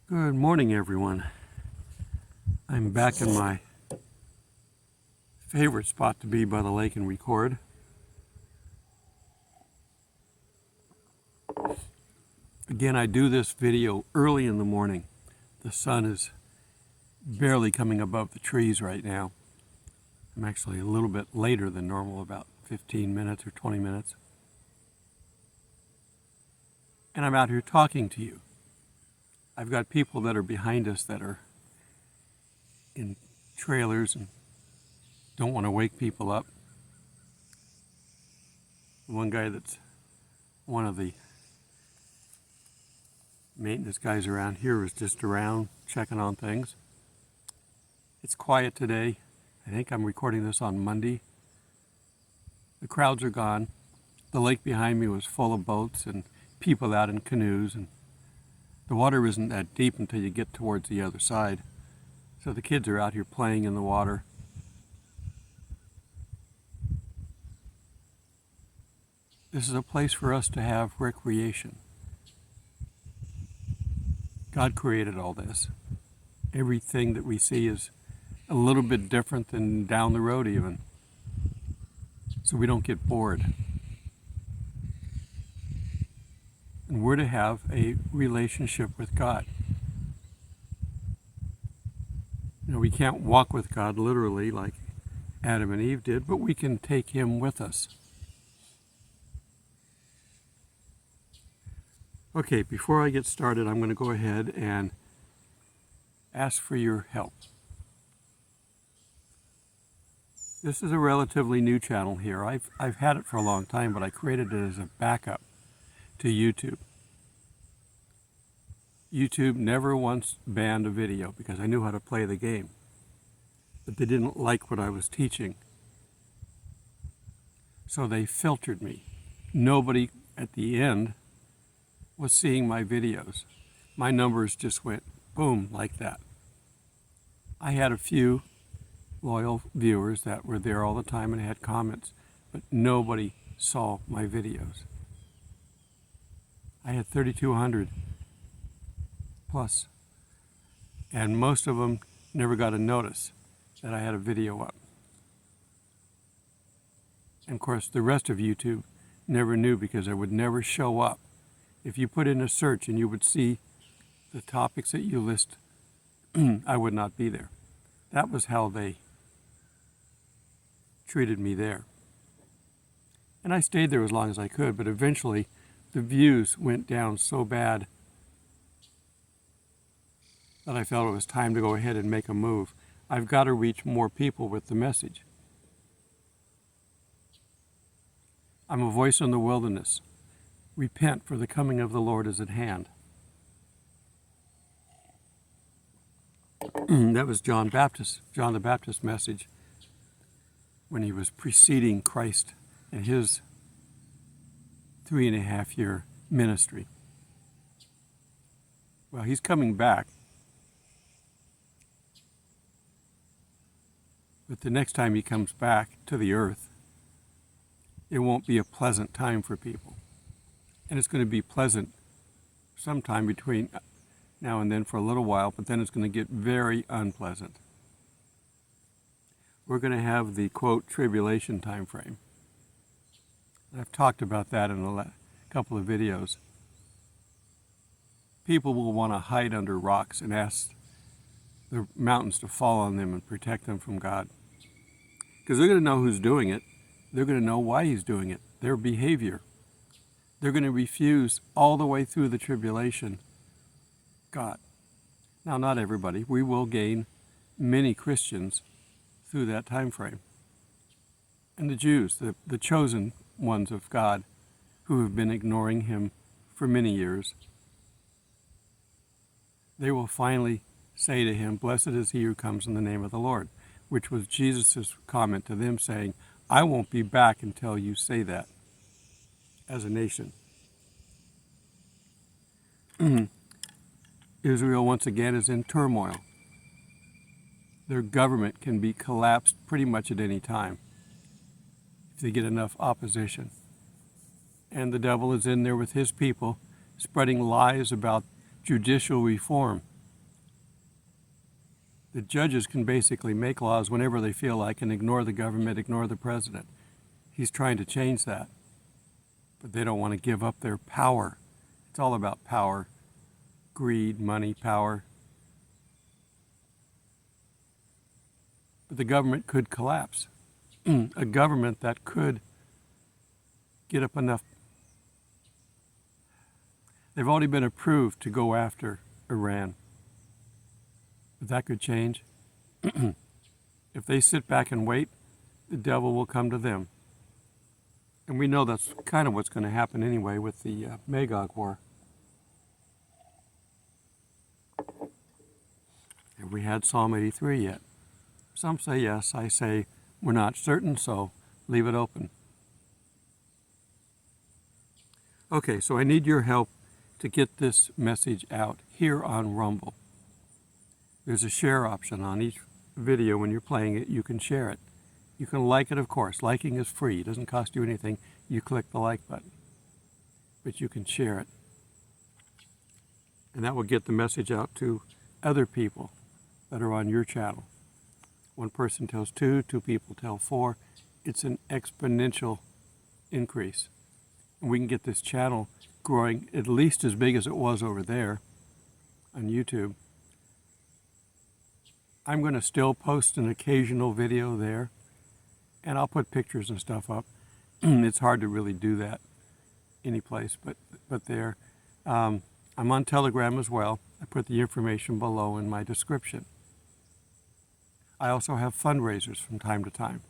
Good morning, everyone. I'm back in my favorite spot to be by the lake and record. Again, I do this video early in the morning. The sun is barely coming above the trees right now. I'm actually a little bit later than normal, about 15 minutes or 20 minutes. And I'm out here talking to you. I've got people that are behind us that are in trailers and don't want to wake people up. One guy that's one of the maintenance guys around here is just around checking on things. It's quiet today. I think I'm recording this on Monday. The crowds are gone. The lake behind me was full of boats and people out in canoes, and the water isn't that deep until you get towards the other side. So the kids are out here playing in the water. This is a place for us to have recreation. God created all this. Everything that we see is a little bit different than down the road even. So we don't get bored. And we're to have a relationship with God. You know, we can't walk with God literally like Adam and Eve did, but we can take Him with us. Okay, before I get started, I'm going to go ahead and ask for your help. This is a relatively new channel here. I've had it for a long time, but I created it as a backup to YouTube. YouTube never once banned a video because I knew how to play the game, but they didn't like what I was teaching. So they filtered me. Nobody at the end was seeing my videos. My numbers just went boom like that. I had a few loyal viewers that were there all the time and had comments, but nobody saw my videos. I had 3,200 plus, and most of them never got a notice that I had a video up. And of course, the rest of YouTube never knew because I would never show up. If you put in a search and you would see the topics that you list, I would not be there. That was how they treated me there. And I stayed there as long as I could, but eventually the views went down so bad that I felt it was time to go ahead and make a move. I've got to reach more people with the message. I'm a voice in the wilderness. Repent, for the coming of the Lord is at hand. That was John the Baptist's message when he was preceding Christ in his 3.5-year ministry. Well, he's coming back. But the next time he comes back to the earth, it won't be a pleasant time for people. And it's going to be pleasant sometime between now and then for a little while, but then it's going to get very unpleasant. We're going to have the, quote, tribulation time frame. I've talked about that in a couple of videos. People will want to hide under rocks and ask the mountains to fall on them and protect them from God. Because they're going to know who's doing it. They're going to know why he's doing it, their behavior. They're going to refuse all the way through the tribulation God. Now, not everybody. We will gain many Christians through that time frame. And the Jews, the chosen ones of God, who have been ignoring him for many years, they will finally say to him, "Blessed is he who comes in the name of the Lord," which was Jesus' comment to them saying, "I won't be back until you say that," as a nation. Israel once again is in turmoil. Their government can be collapsed pretty much at any time if they get enough opposition. And the devil is in there with his people, spreading lies about judicial reform. The judges can basically make laws whenever they feel like and ignore the government, ignore the president. He's trying to change that, but they don't want to give up their power. It's all about power, greed, money, power. But the government could collapse. A government that could get up enough. They've already been approved to go after Iran. But that could change. If they sit back and wait, the devil will come to them. And we know that's kind of what's going to happen anyway with the Magog War. Have we had Psalm 83 yet? Some say yes. I say we're not certain, so leave it open. Okay, so I need your help to get this message out here on Rumble. There's a share option on each video. When you're playing it, you can share it. You can like it, of course. Liking is free. It doesn't cost you anything. You click the like button. But you can share it. And that will get the message out to other people that are on your channel. One person tells two people tell four. It's an exponential increase. And we can get this channel growing at least as big as it was over there on YouTube. I'm going to still post an occasional video there, and I'll put pictures and stuff up. It's hard to really do that anyplace but there. I'm on Telegram as well. I put the information below in my description. I also have fundraisers from time to time.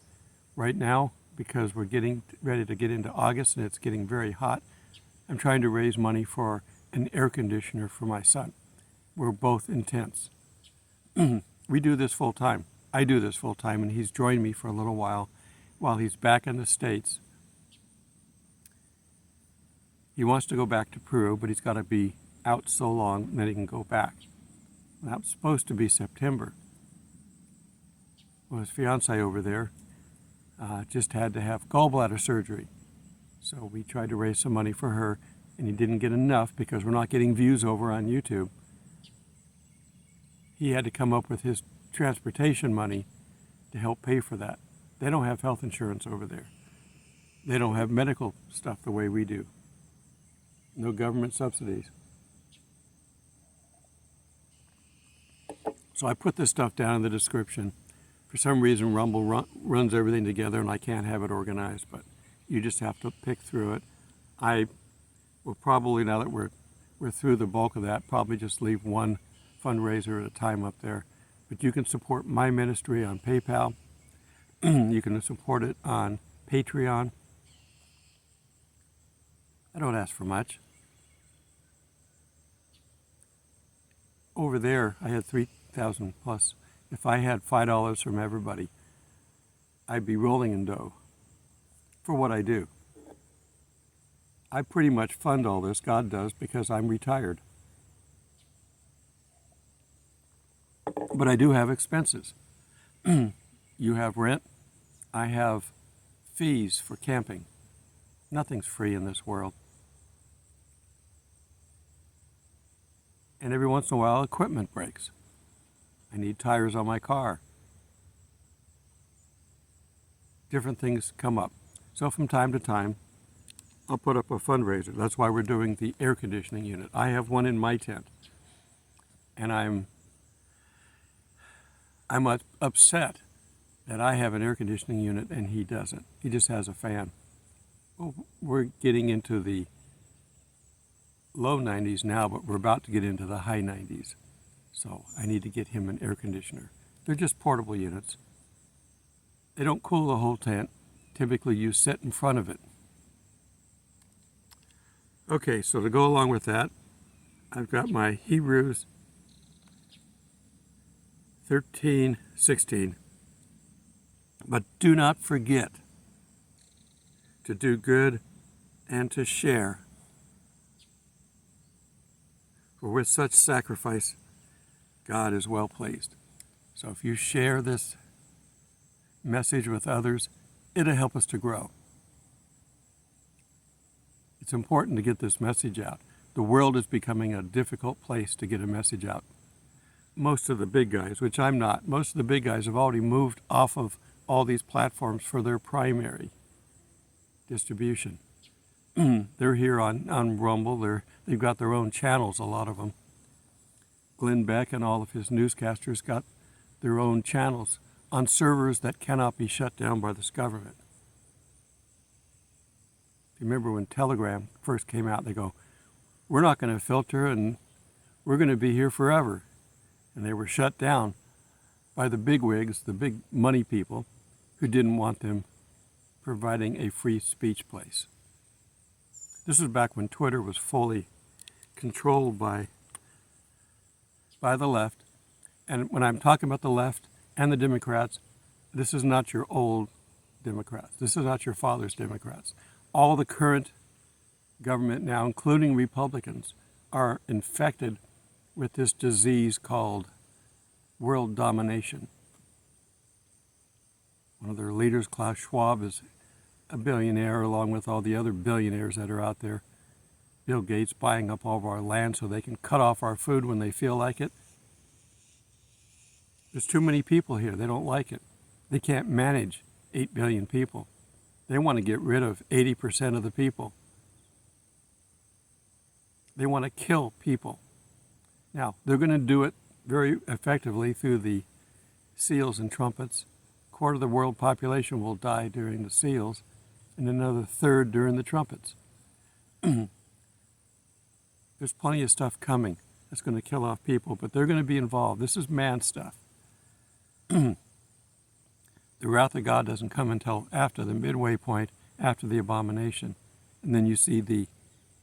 Right now, because we're getting ready to get into August and it's getting very hot, I'm trying to raise money for an air conditioner for my son. We're both intense. We do this full time. I do this full time, and he's joined me for a little while he's back in the States. He wants to go back to Peru, but he's got to be out so long, and then he can go back. And that was supposed to be September. Well, his fiance over there just had to have gallbladder surgery. So we tried to raise some money for her, and he didn't get enough because we're not getting views over on YouTube. He had to come up with his transportation money to help pay for that. They don't have health insurance over there. They don't have medical stuff the way we do. No government subsidies. So I put this stuff down in the description. For some reason, Rumble runs everything together, and I can't have it organized, but you just have to pick through it. I will probably, now that we're through the bulk of that, probably just leave one fundraiser at a time up there. But you can support my ministry on PayPal. You can support it on Patreon. I don't ask for much. Over there, I had 3,000 plus. If I had $5 from everybody, I'd be rolling in dough for what I do. I pretty much fund all this, God does, because I'm retired. But I do have expenses. You have rent. I have fees for camping. Nothing's free in this world. And every once in a while, equipment breaks. I need tires on my car. Different things come up. So from time to time, I'll put up a fundraiser. That's why we're doing the air conditioning unit. I have one in my tent. And I'm upset that I have an air conditioning unit and he doesn't. He just has a fan. Well, we're getting into the low 90s now, but we're about to get into the high 90s. So I need to get him an air conditioner. They're just portable units. They don't cool the whole tent. Typically you sit in front of it. Okay, so to go along with that, I've got my Hebrews 13:16. But do not forget to do good and to share. For with such sacrifice, God is well pleased. So if you share this message with others, it'll help us to grow. It's important to get this message out. The world is becoming a difficult place to get a message out. most of the big guys, which I'm not, most of the big guys have already moved off of all these platforms for their primary distribution. They're here on Rumble. They've got their own channels, a lot of them. Glenn Beck and all of his newscasters got their own channels on servers that cannot be shut down by this government. You remember when Telegram first came out, they go, we're not going to filter and we're going to be here forever. And they were shut down by the bigwigs, the big money people, who didn't want them providing a free speech place. This was back when Twitter was fully controlled by the left. And when I'm talking about the left and the Democrats, this is not your old Democrats. This is not your father's Democrats. All the current government now, including Republicans, are infected with this disease called world domination. One of their leaders, Klaus Schwab, is a billionaire along with all the other billionaires that are out there. Bill Gates buying up all of our land so they can cut off our food when they feel like it. There's too many people here. They don't like it. They can't manage 8 billion people. They want to get rid of 80% of the people. They want to kill people. Now, they're going to do it very effectively through the seals and trumpets. A quarter of the world population will die during the seals, and another third during the trumpets. There's plenty of stuff coming that's going to kill off people, but they're going to be involved. This is man stuff. The wrath of God doesn't come until after the midway point, after the abomination. And then you see the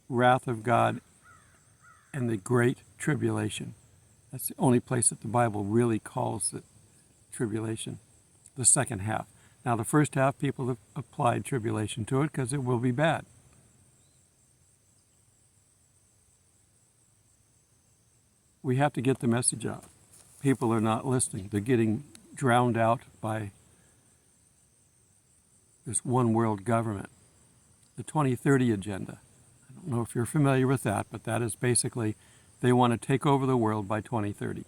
wrath of God and the great tribulation. That's the only place that the Bible really calls it tribulation, the second half. Now, the first half, people have applied tribulation to it because it will be bad. We have to get the message out. People are not listening. They're getting drowned out by this one world government. The 2030 agenda. I don't know if you're familiar with that, but that is basically they want to take over the world by 2030.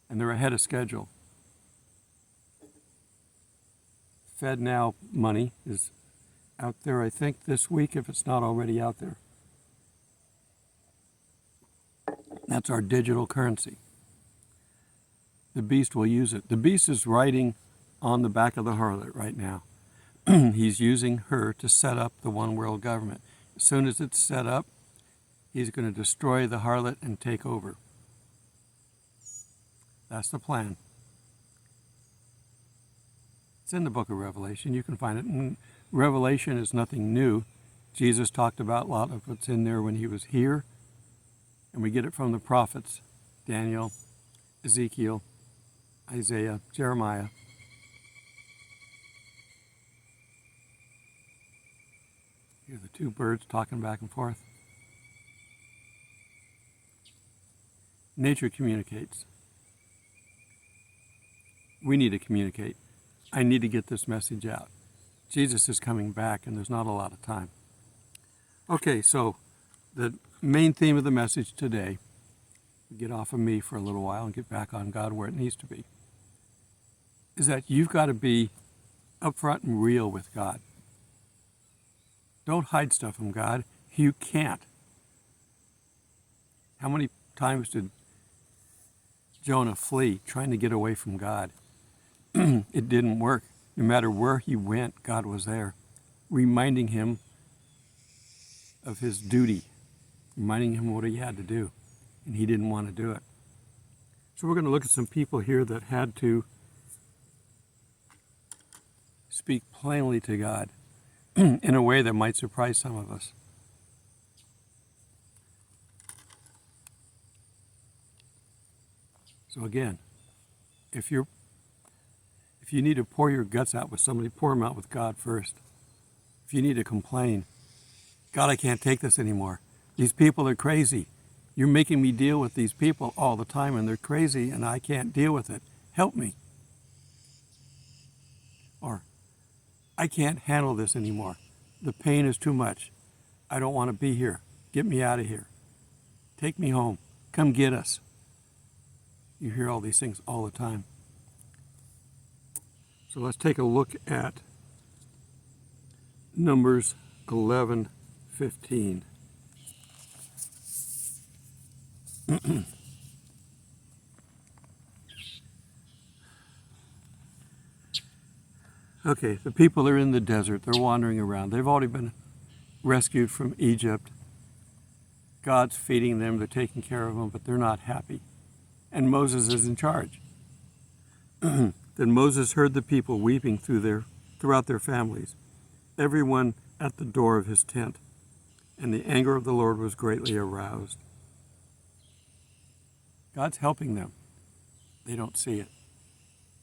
And they're ahead of schedule. FedNow money is out there, I think, this week, if it's not already out there. That's our digital currency. The beast will use it. The beast is riding on the back of the harlot right now. He's using her to set up the one world government. As soon as it's set up, he's going to destroy the harlot and take over. That's the plan. It's in the book of Revelation. You can find it. And Revelation is nothing new. Jesus talked about a lot of what's in there when he was here. And we get it from the prophets, Daniel, Ezekiel, Isaiah, Jeremiah. Hear the two birds talking back and forth. Nature communicates. We need to communicate. I need to get this message out. Jesus is coming back, and there's not a lot of time. Okay, so the main theme of the message today, get off of me for a little while and get back on God where it needs to be, is that you've got to be upfront and real with God. Don't hide stuff from God. You can't. How many times did Jonah flee trying to get away from God? It didn't work. No matter where he went, God was there, reminding him of his duty, reminding him what he had to do, and he didn't want to do it. So we're going to look at some people here that had to speak plainly to God in a way that might surprise some of us. So again, if you need to pour your guts out with somebody, pour them out with God first. If you need to complain, God, I can't take this anymore. These people are crazy. You're making me deal with these people all the time, and they're crazy, and I can't deal with it. Help me. Or, I can't handle this anymore. The pain is too much. I don't want to be here. Get me out of here. Take me home. Come get us. You hear all these things all the time. So let's take a look at Numbers 11:15. Okay, the people are in the desert. They're wandering around. They've already been rescued from Egypt. God's feeding them. They're taking care of them, but they're not happy. And Moses is in charge. Then Moses heard the people weeping throughout their families, everyone at the door of his tent, and the anger of the Lord was greatly aroused. God's helping them. They don't see it.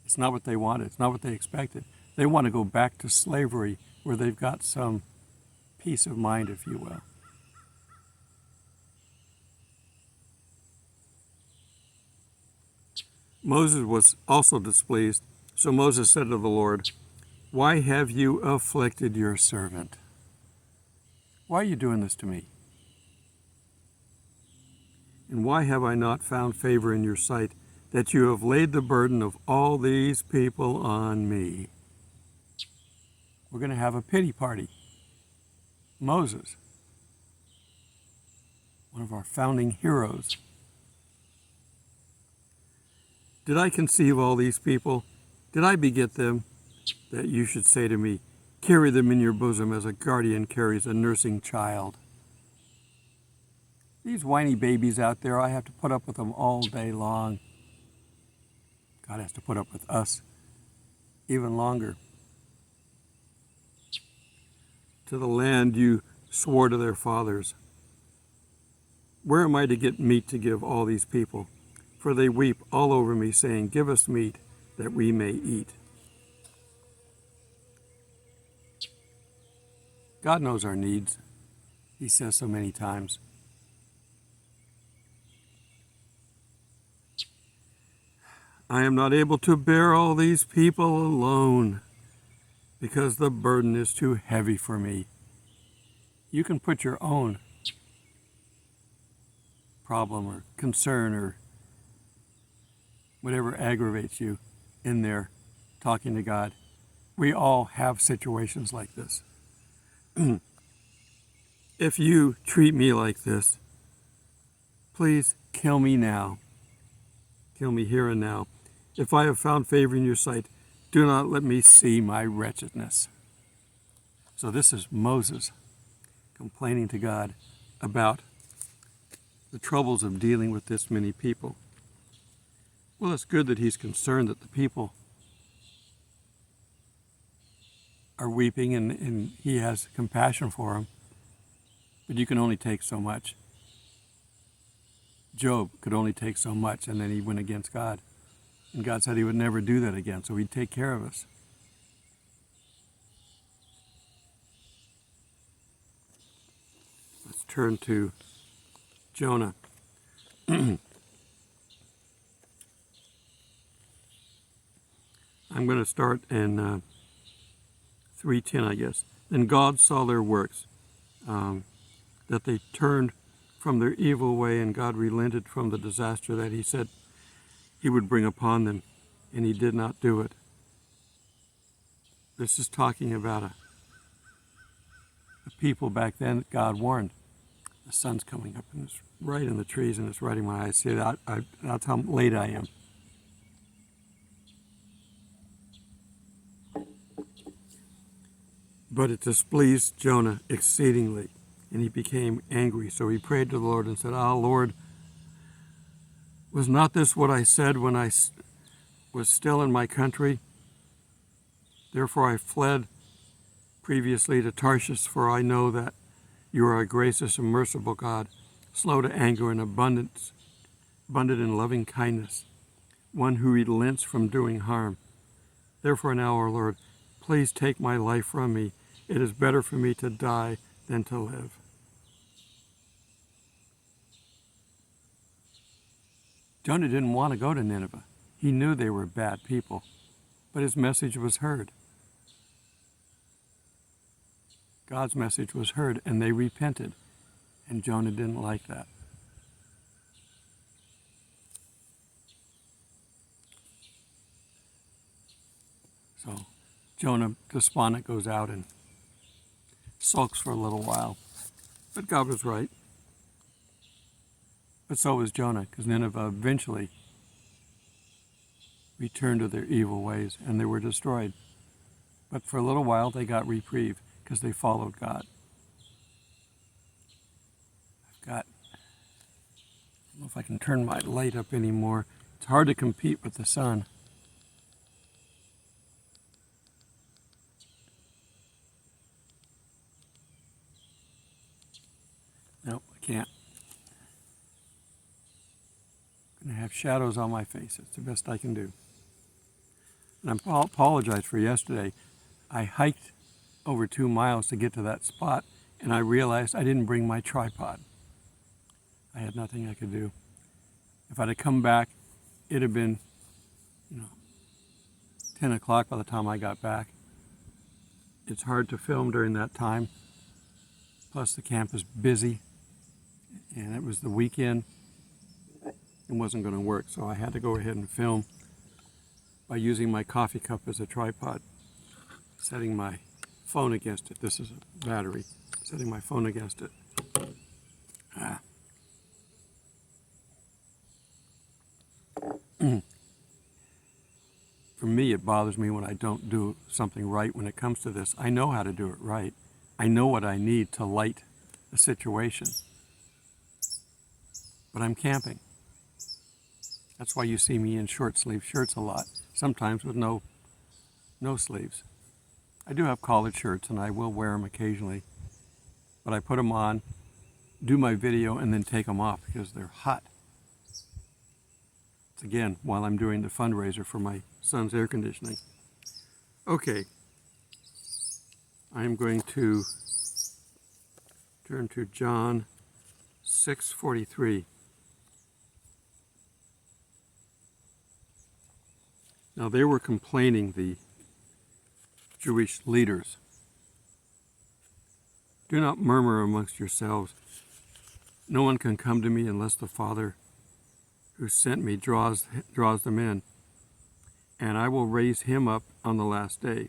It's not what they wanted. It's not what they expected. They want to go back to slavery where they've got some peace of mind, if you will. Moses was also displeased. So Moses said to the Lord, "Why have you afflicted your servant? Why are you doing this to me? And why have I not found favor in your sight, that you have laid the burden of all these people on me?" We're going to have a pity party. Moses, one of our founding heroes. Did I conceive all these people? Did I beget them, that you should say to me, "Carry them in your bosom as a guardian carries a nursing child"? These whiny babies out there, I have to put up with them all day long. God has to put up with us even longer. To the land you swore to their fathers. Where am I to get meat to give all these people? For they weep all over me, saying, "Give us meat that we may eat." God knows our needs. He says so many times. I am not able to bear all these people alone, because the burden is too heavy for me. You can put your own problem or concern or whatever aggravates you in there talking to God. We all have situations like this. If you treat me like this, please kill me now. Kill me here and now. If I have found favor in your sight, do not let me see my wretchedness. So this is Moses complaining to God about the troubles of dealing with this many people. Well, it's good that he's concerned that the people are weeping and he has compassion for them. But you can only take so much. Job could only take so much, and then he went against God. And God said he would never do that again, so he'd take care of us. Let's turn to Jonah. I'm going to start in 3:10, I guess. Then God saw their works, that they turned from their evil way, and God relented from the disaster that he said he would bring upon them, and he did not do it. This is talking about a people back then that God warned. The sun's coming up, and it's right in the trees, and it's right in my eyes. See, that's how late I am. But it displeased Jonah exceedingly, and he became angry. So he prayed to the Lord and said, "Ah, Lord, was not this what I said when I was still in my country? Therefore I fled previously to Tarshish, for I know that you are a gracious and merciful God, slow to anger and abundant in loving kindness, one who relents from doing harm. Therefore now, O Lord, please take my life from me. It is better for me to die than to live." Jonah didn't want to go to Nineveh. He knew they were bad people, but his message was heard. God's message was heard, and they repented, and Jonah didn't like that. So Jonah, despondent, goes out and sulks for a little while. But God was right. But so was Jonah, because Nineveh eventually returned to their evil ways, and they were destroyed. But for a little while, they got reprieve, because they followed God. I don't know if I can turn my light up anymore. It's hard to compete with the sun. Nope, I can't. I'm going to have shadows on my face. It's the best I can do. And I apologize for yesterday. I hiked over 2 miles to get to that spot, and I realized I didn't bring my tripod. I had nothing I could do. If I'd have come back, it'd have been, 10 o'clock by the time I got back. It's hard to film during that time. Plus the camp is busy, and it was the weekend. It wasn't going to work, so I had to go ahead and film by using my coffee cup as a tripod, setting my phone against it. This is a battery, setting my phone against it. For me, it bothers me when I don't do something right when it comes to this. I know how to do it right. I know what I need to light a situation. But I'm camping. That's why you see me in short sleeve shirts a lot, sometimes with no sleeves. I do have collared shirts, and I will wear them occasionally. But I put them on, do my video, and then take them off because they're hot. It's again while I'm doing the fundraiser for my son's air conditioning. Okay, I'm going to turn to John 6:43. Now they were complaining, the Jewish leaders. Do not murmur amongst yourselves. No one can come to me unless the Father who sent me draws them in, and I will raise him up on the last day.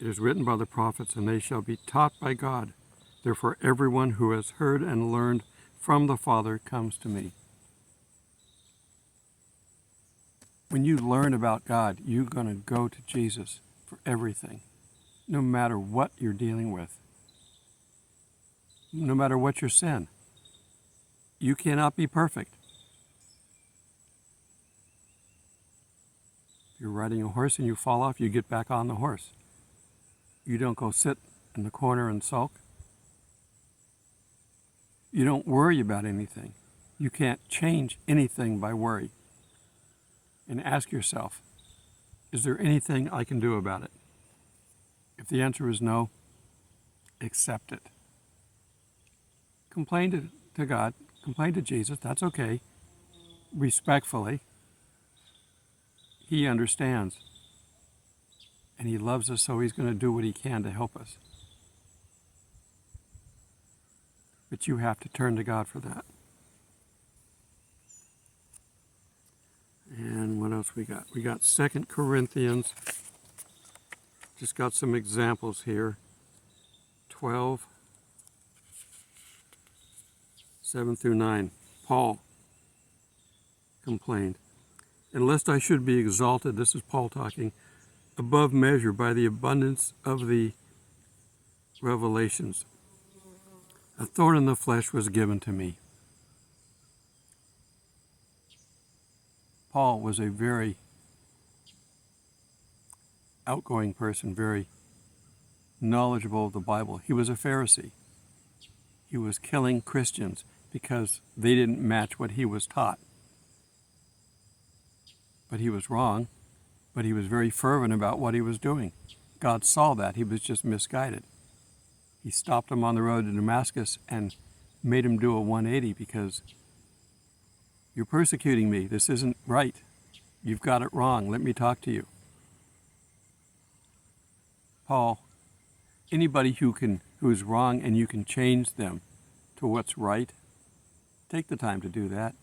It is written by the prophets, and they shall be taught by God. Therefore everyone who has heard and learned from the Father comes to me. When you learn about God, you're going to go to Jesus for everything, no matter what you're dealing with, no matter what your sin. You cannot be perfect. If you're riding a horse and you fall off, you get back on the horse. You don't go sit in the corner and sulk. You don't worry about anything. You can't change anything by worry. And ask yourself, is there anything I can do about it? If the answer is no, accept it. Complain to God, complain to Jesus, that's okay, respectfully. He understands, and he loves us, so he's going to do what he can to help us. But you have to turn to God for that. And what else we got? We got 2 Corinthians. Just got some examples here. 12, 7 through 9. Paul complained, "And lest I should be exalted," this is Paul talking, "above measure by the abundance of the revelations, a thorn in the flesh was given to me." Paul was a very outgoing person, very knowledgeable of the Bible. He was a Pharisee. He was killing Christians because they didn't match what he was taught. But he was wrong, but he was very fervent about what he was doing. God saw that. He was just misguided. He stopped him on the road to Damascus and made him do a 180 because you're persecuting me. This isn't right. You've got it wrong. Let me talk to you. Paul, anybody who's wrong and you can change them to what's right, take the time to do that.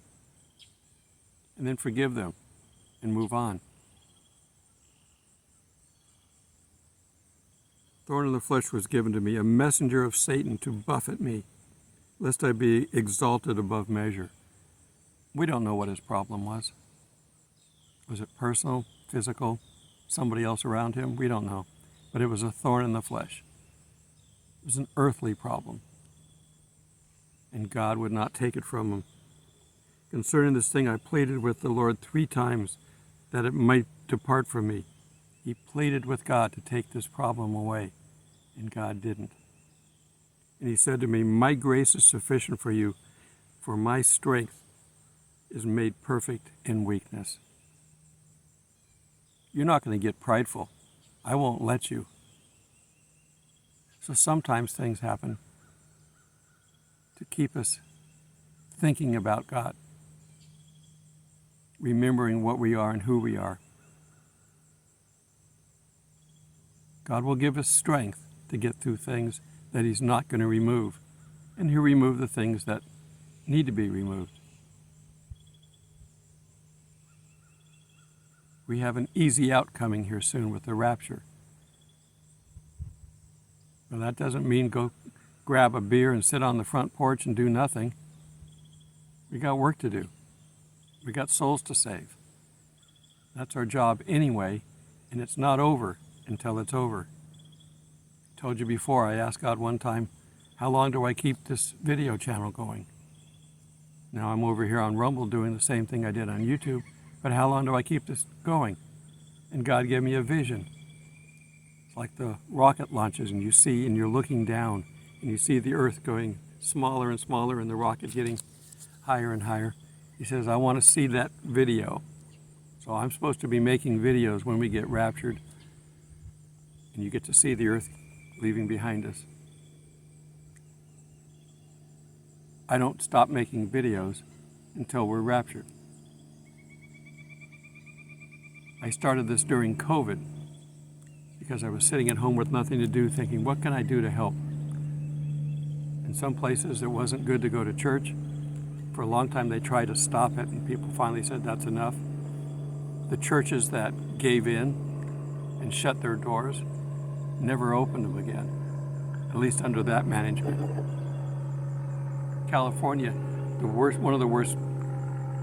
And then forgive them. and move on. Thorn in the flesh was given to me, a messenger of Satan to buffet me, lest I be exalted above measure. We don't know what his problem was. Was it personal, physical, somebody else around him? We don't know. But it was a thorn in the flesh. It was an earthly problem. And God would not take it from him. Concerning this thing, I pleaded with the Lord 3 times that it might depart from me. He pleaded with God to take this problem away, and God didn't. And he said to me, my grace is sufficient for you, for my strength is made perfect in weakness. You're not going to get prideful. I won't let you. So sometimes things happen to keep us thinking about God, remembering what we are and who we are. God will give us strength to get through things that he's not going to remove, and he'll remove the things that need to be removed. We have an easy out coming here soon with the rapture. But that doesn't mean go grab a beer and sit on the front porch and do nothing. We got work to do. We got souls to save. That's our job anyway, and it's not over until it's over. I told you before, I asked God one time, how long do I keep this video channel going? Now I'm over here on Rumble doing the same thing I did on YouTube, but how long do I keep this going? And God gave me a vision. It's like the rocket launches, and you see, and you're looking down, and you see the earth going smaller and smaller and the rocket getting higher and higher. He says, I want to see that video. So I'm supposed to be making videos when we get raptured, and you get to see the earth leaving behind us. I don't stop making videos until we're raptured. I started this during COVID because I was sitting at home with nothing to do, thinking, what can I do to help? In some places, it wasn't good to go to church. For a long time, they tried to stop it, and people finally said, that's enough. The churches that gave in and shut their doors never opened them again, at least under that management. California, one of the worst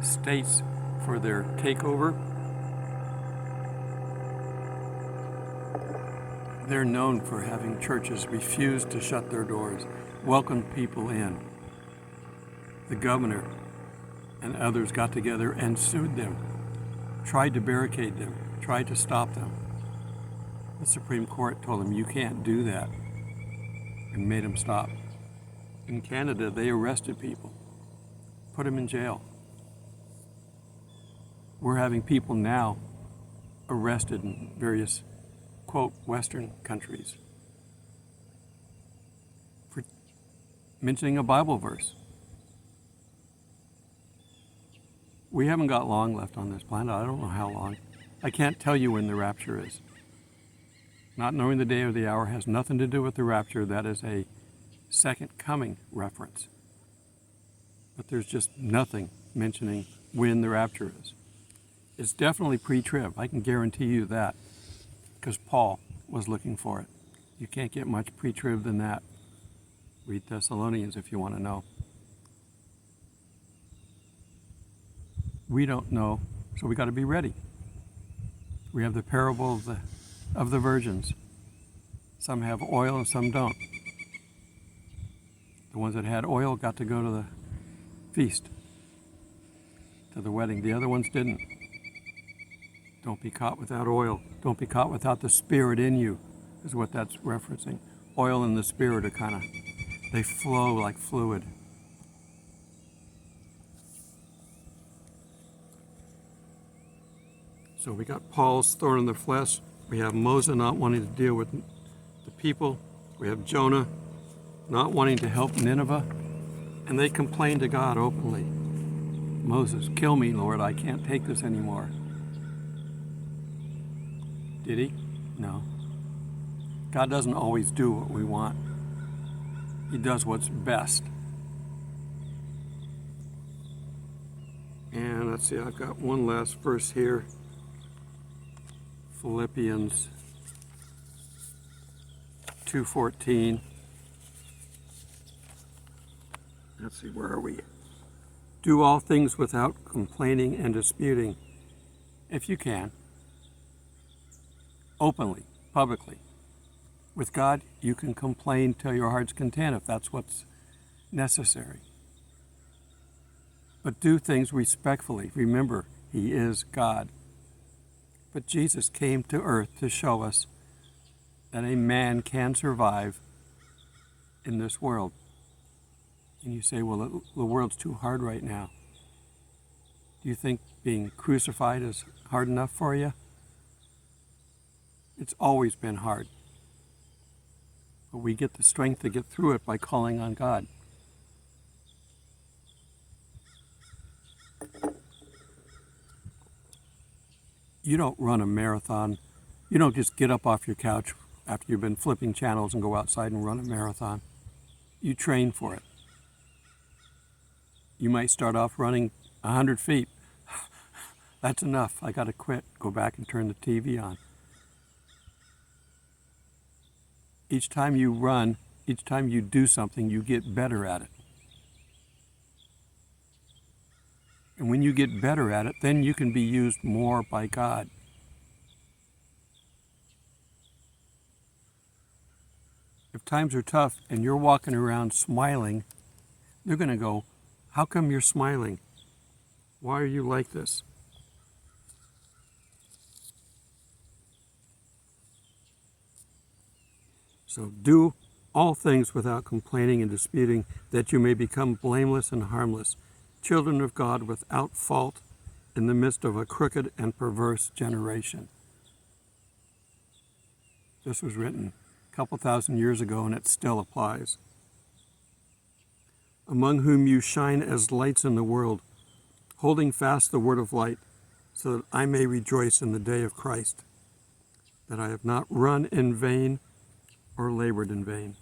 states for their takeover. They're known for having churches refuse to shut their doors, welcome people in. The governor and others got together and sued them, tried to barricade them, tried to stop them. The Supreme Court told them, you can't do that, and made them stop. In Canada, they arrested people, put them in jail. We're having people now arrested in various, quote, Western countries for mentioning a Bible verse. We haven't got long left on this planet. I don't know how long. I can't tell you when the rapture is. Not knowing the day or the hour has nothing to do with the rapture. That is a second coming reference. But there's just nothing mentioning when the rapture is. It's definitely pre-trib. I can guarantee you that, because Paul was looking for it. You can't get much pre-trib than that. Read Thessalonians if you want to know. We don't know, so we got to be ready. We have the parable of the virgins. Some have oil and some don't. The ones that had oil got to go to the feast, to the wedding. The other ones didn't. Don't be caught without oil. Don't be caught without the Spirit in you, is what that's referencing. Oil and the Spirit are kind of, they flow like fluid. So we got Paul's thorn in the flesh. We have Moses not wanting to deal with the people. We have Jonah not wanting to help Nineveh. And they complained to God openly. Moses, kill me, Lord. I can't take this anymore. Did he? No. God doesn't always do what we want. He does what's best. And let's see, I've got one last verse here. Philippians 2:14. Let's see, where are we? Do all things without complaining and disputing, if you can, openly, publicly. With God, you can complain till your heart's content if that's what's necessary. But do things respectfully. Remember, He is God. But Jesus came to earth to show us that a man can survive in this world. And you say, well, the world's too hard right now. Do you think being crucified is hard enough for you? It's always been hard. But we get the strength to get through it by calling on God. You don't run a marathon. You don't just get up off your couch after you've been flipping channels and go outside and run a marathon. You train for it. You might start off running 100 feet. That's enough. I got to quit. Go back and turn the TV on. Each time you run, each time you do something, you get better at it. And when you get better at it, then you can be used more by God. If times are tough and you're walking around smiling, they're going to go, how come you're smiling? Why are you like this? So do all things without complaining and disputing, that you may become blameless and harmless, children of God without fault in the midst of a crooked and perverse generation. This was written a couple thousand years ago, and it still applies. Among whom you shine as lights in the world, holding fast the word of light, so that I may rejoice in the day of Christ, that I have not run in vain or labored in vain.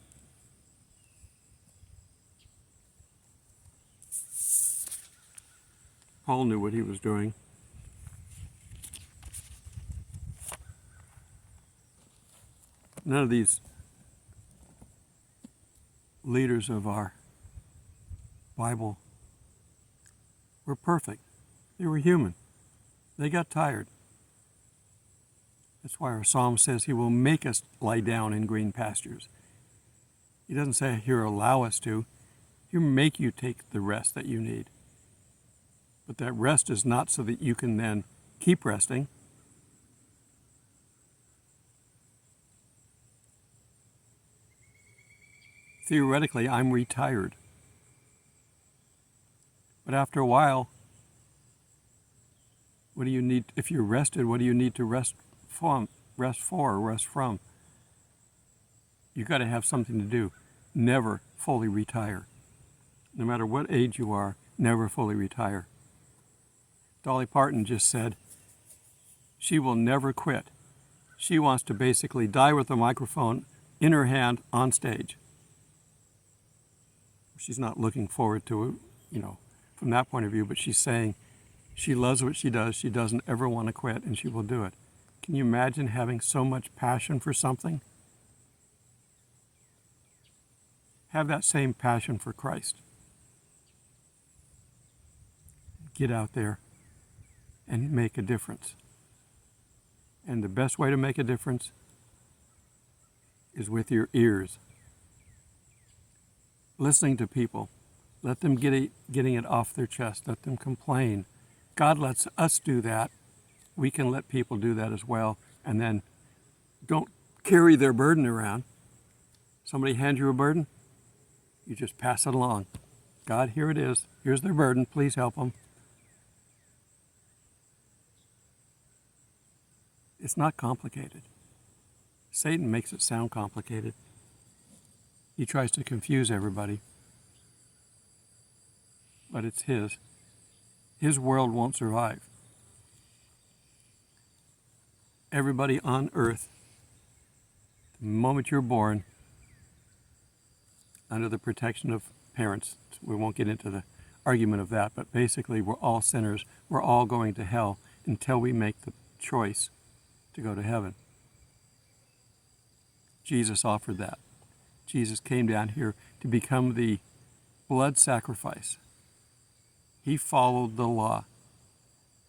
Paul knew what he was doing. None of these leaders of our Bible were perfect. They were human. They got tired. That's why our psalm says He will make us lie down in green pastures. He doesn't say He'll allow us to. He'll make you take the rest that you need. But that rest is not so that you can then keep resting. Theoretically, I'm retired. But after a while, what do you need? If you're rested, what do you need to rest from? Rest from? You've got to have something to do. Never fully retire. No matter what age you are, never fully retire. Dolly Parton just said she will never quit. She wants to basically die with a microphone in her hand on stage. She's not looking forward to it, from that point of view, but she's saying she loves what she does. She doesn't ever want to quit, and she will do it. Can you imagine having so much passion for something? Have that same passion for Christ. Get out there and make a difference. And the best way to make a difference is with your ears. Listening to people. Let them getting it off their chest. Let them complain. God lets us do that. We can let people do that as well. And then don't carry their burden around. Somebody hands you a burden, you just pass it along. God, here it is. Here's their burden. Please help them. It's not complicated. Satan makes it sound complicated. He tries to confuse everybody. But it's his. His world won't survive. Everybody on earth, the moment you're born, under the protection of parents, we won't get into the argument of that, but basically we're all sinners. We're all going to hell until we make the choice to go to heaven. Jesus offered that. Jesus came down here to become the blood sacrifice. He followed the law.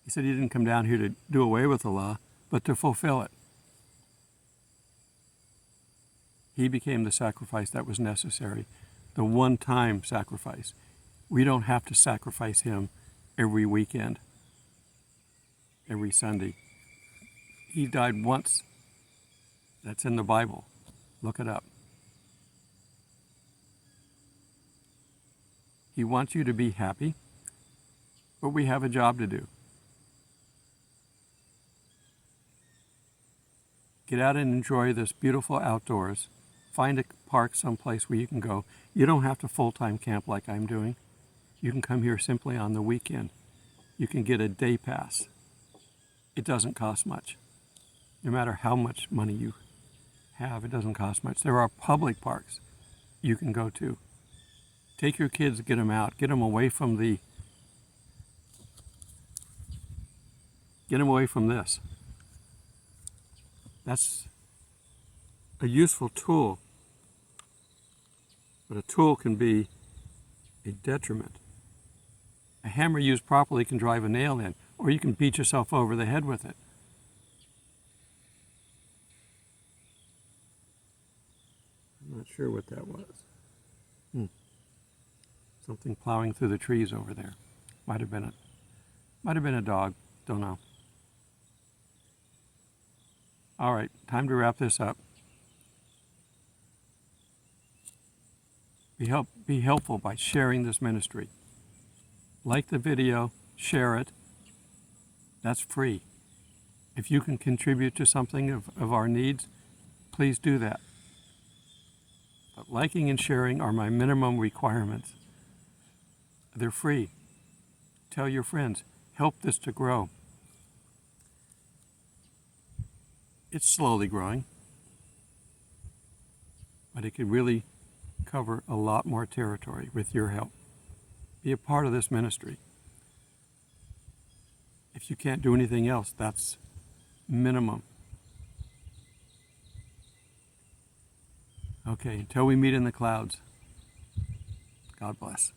He said he didn't come down here to do away with the law, but to fulfill it. He became the sacrifice that was necessary, the one-time sacrifice. We don't have to sacrifice him every weekend, every Sunday. He died once. That's in the Bible. Look it up. He wants you to be happy, but we have a job to do. Get out and enjoy this beautiful outdoors. Find a park someplace where you can go. You don't have to full-time camp like I'm doing. You can come here simply on the weekend. You can get a day pass. It doesn't cost much. No matter how much money you have, it doesn't cost much. There are public parks you can go to. Take your kids, get them out, get them away from this. That's a useful tool, but a tool can be a detriment. A hammer used properly can drive a nail in, or you can beat yourself over the head with it. I'm not sure what that was. Something plowing through the trees over there. Might have been a dog. Don't know. All right, time to wrap this up. Be helpful by sharing this ministry. Like the video, share it. That's free. If you can contribute to something of our needs, please do that. But liking and sharing are my minimum requirements. They're free. Tell your friends. Help this to grow. It's slowly growing, but it could really cover a lot more territory with your help. Be a part of this ministry. If you can't do anything else, that's minimum. Okay, until we meet in the clouds, God bless.